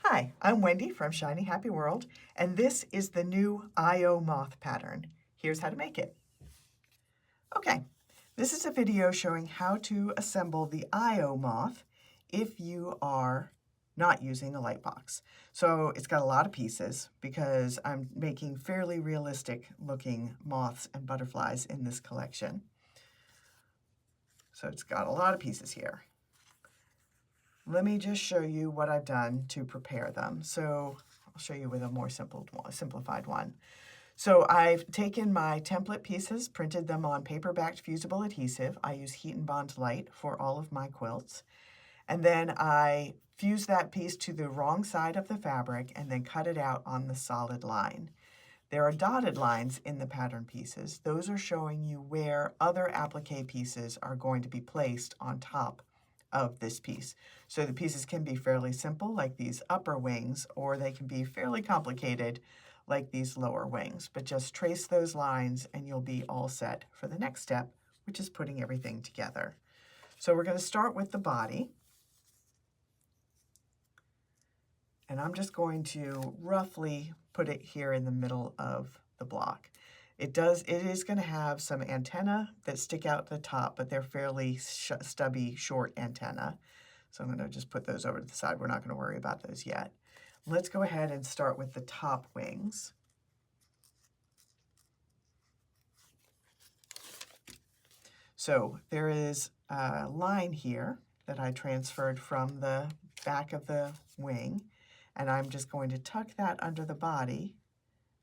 Hi, I'm Wendy from Shiny Happy World, and this is the new Io Moth pattern. Here's how to make it. Okay, this is a video showing how to assemble the Io Moth if you are not using a light box. So it's got a lot of pieces because I'm making fairly realistic looking moths and butterflies in this collection. So it's got a lot of pieces here. Let me just show you what I've done to prepare them. So I'll show you with a more simplified one. So I've taken my template pieces, printed them on paper-backed fusible adhesive. I use Heat and Bond Light for all of my quilts. And then I fuse that piece to the wrong side of the fabric and then cut it out on the solid line. There are dotted lines in the pattern pieces. Those are showing you where other applique pieces are going to be placed on top of this piece. So the pieces can be fairly simple, like these upper wings, or they can be fairly complicated, like these lower wings. But just trace those lines and you'll be all set for the next step, which is putting everything together. So we're going to start with the body. And I'm just going to roughly put it here in the middle of the block. It is going to have some antennae that stick out the top, but they're fairly stubby, short antennae. So I'm going to just put those over to the side. We're not going to worry about those yet. Let's go ahead and start with the top wings. So there is a line here that I transferred from the back of the wing, and I'm just going to tuck that under the body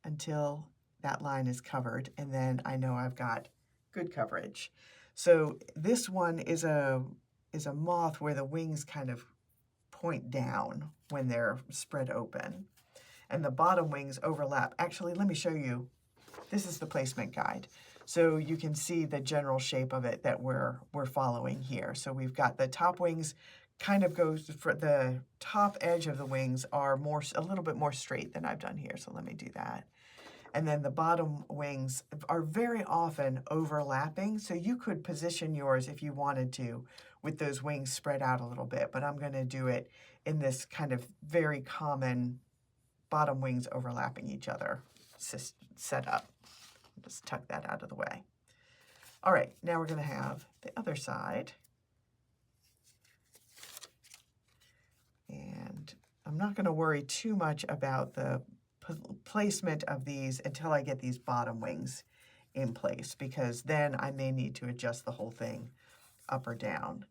until that line is covered, and then I know I've got good coverage. So this one is a moth where the wings kind of point down when they're spread open, and the bottom wings overlap. Actually, let me show you. This is the placement guide. So you can see the general shape of it that we're following here. So we've got the top wings kind of goes for the top edge of the wings are a little bit more straight than I've done here. So let me do that. And then the bottom wings are very often overlapping. So you could position yours if you wanted to with those wings spread out a little bit, but I'm going to do it in this kind of very common bottom wings overlapping each other setup. Just tuck that out of the way. All right, now we're going to have the other side. And I'm not going to worry too much about the placement of these until I get these bottom wings in place, because then I may need to adjust the whole thing up or down.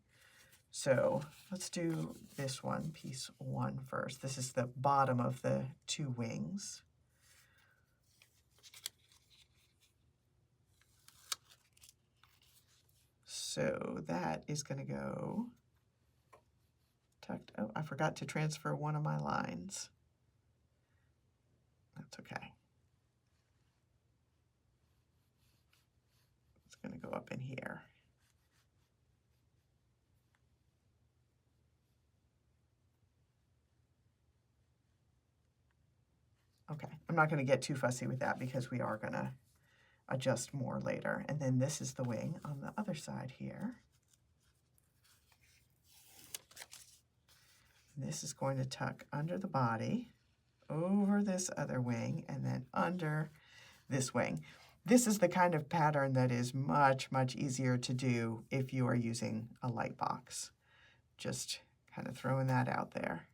So let's do this one, piece one first. This is the bottom of the two wings. So that is going to go tucked. Oh, I forgot to transfer one of my lines. That's okay. It's going to go up in here. Okay, I'm not going to get too fussy with that because we are going to adjust more later. And then this is the wing on the other side here. And this is going to tuck under the body, over this other wing, and then under this wing. This is the kind of pattern that is much, much easier to do if you are using a light box. Just kind of throwing that out there.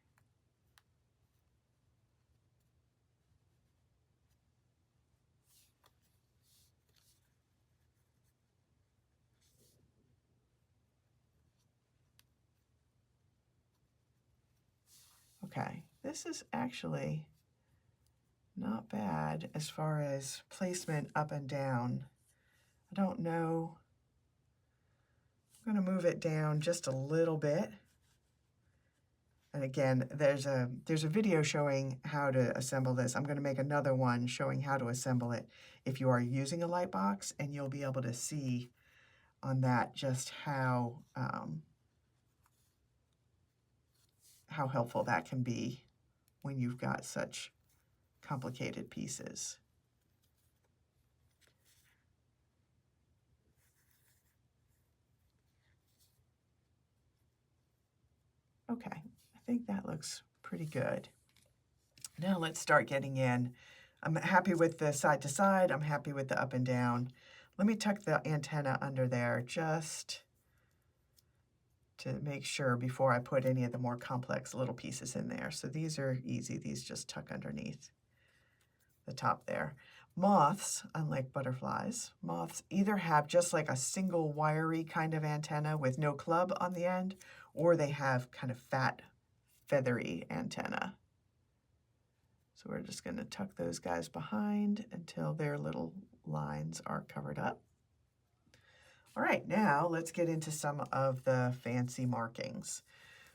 Okay, this is actually not bad as far as placement up and down. I don't know. I'm going to move it down just a little bit. And again, there's a video showing how to assemble this. I'm going to make another one showing how to assemble it if you are using a light box, and you'll be able to see on that just how helpful that can be when you've got such complicated pieces. Okay, I think that looks pretty good. Now let's start getting in. I'm happy with the side to side. I'm happy with the up and down. Let me tuck the antenna under there just to make sure before I put any of the more complex little pieces in there. So these are easy. These just tuck underneath the top there. Moths, unlike butterflies, moths either have just like a single wiry kind of antenna with no club on the end, or they have kind of fat, feathery antenna. So we're just going to tuck those guys behind until their little lines are covered up. All right, now let's get into some of the fancy markings.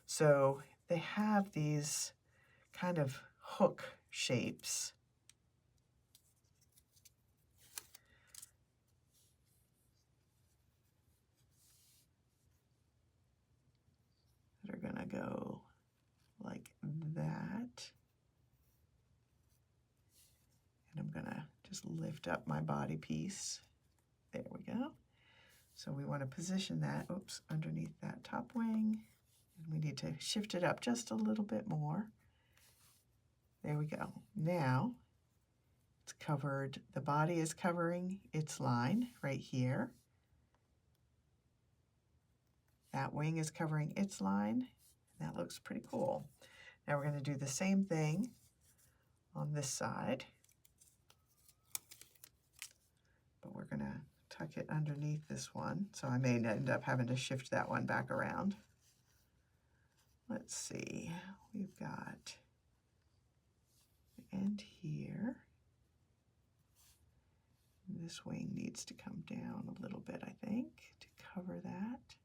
So they have these kind of hook shapes. That are going to go like that. And I'm going to just lift up my body piece. There we go. So we want to position that, oops, underneath that top wing. And we need to shift it up just a little bit more. There we go. Now it's covered, the body is covering its line right here. That wing is covering its line. That looks pretty cool. Now we're going to do the same thing on this side. But we're going to tuck it underneath this one. So I may end up having to shift that one back around. Let's see, we've got the end here. This wing needs to come down a little bit, I think, to cover that.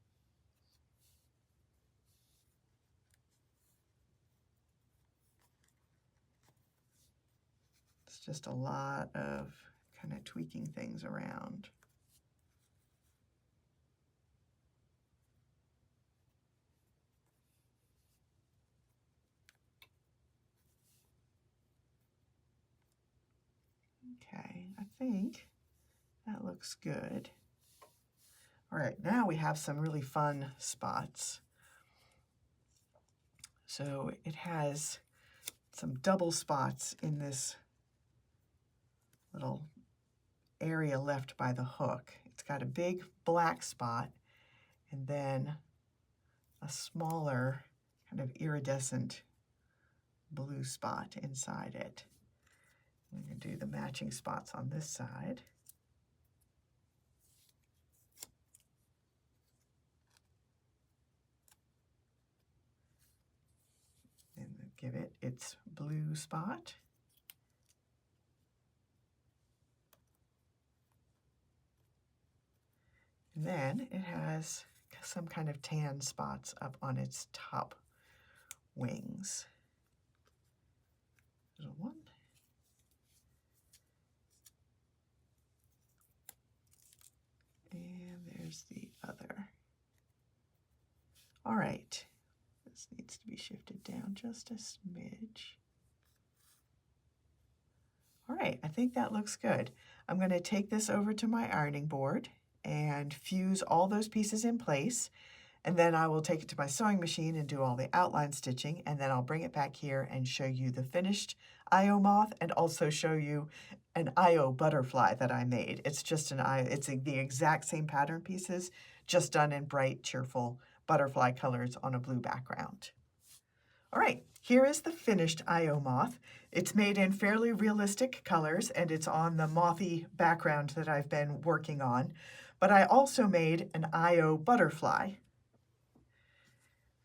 It's just a lot of kind of tweaking things around. Okay, I think that looks good. All right, now we have some really fun spots. So it has some double spots in this little area left by the hook. It's got a big black spot and then a smaller kind of iridescent blue spot inside it. I'm going to do the matching spots on this side. And give it its blue spot. And then it has some kind of tan spots up on its top wings. There's one. And there's the other. All right, this needs to be shifted down just a smidge. All right, I think that looks good. I'm going to take this over to my ironing board and fuse all those pieces in place, and then I will take it to my sewing machine and do all the outline stitching, and then I'll bring it back here and show you the finished Io Moth and also show you an Io butterfly that I made. It's just an Io, it's the exact same pattern pieces, just done in bright, cheerful butterfly colors on a blue background. All right, here is the finished Io Moth. It's made in fairly realistic colors and it's on the mothy background that I've been working on. But I also made an Io butterfly.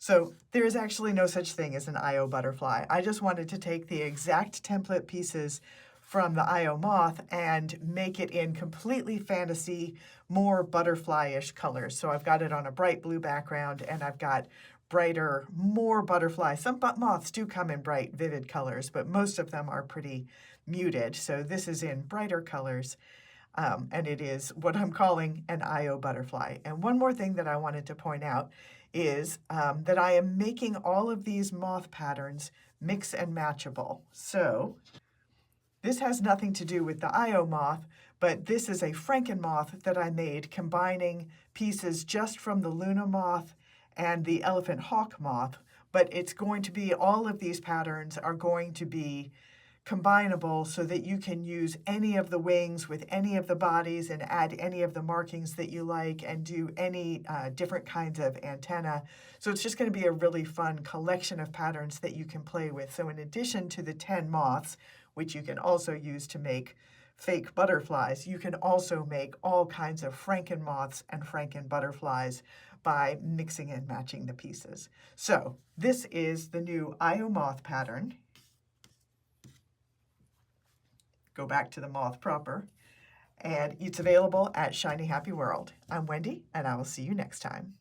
So there is actually no such thing as an Io butterfly. I just wanted to take the exact template pieces from the Io Moth and make it in completely fantasy, more butterfly-ish colors. So I've got it on a bright blue background and I've got brighter, more butterfly. Some moths do come in bright, vivid colors, but most of them are pretty muted. So this is in brighter colors. And it is what I'm calling an Io butterfly. And one more thing that I wanted to point out is that I am making all of these moth patterns mix and matchable. So this has nothing to do with the Io moth, but this is a Franken moth that I made combining pieces just from the Luna moth and the elephant hawk moth, but it's going to be, all of these patterns are going to be combinable so that you can use any of the wings with any of the bodies and add any of the markings that you like and do any different kinds of antenna. So it's just going to be a really fun collection of patterns that you can play with. So in addition to the 10 moths, which you can also use to make fake butterflies, you can also make all kinds of Franken moths and Franken butterflies by mixing and matching the pieces. So this is the new Io Moth pattern. Go back to the moth proper, and it's available at Shiny Happy World. I'm Wendy, and I will see you next time.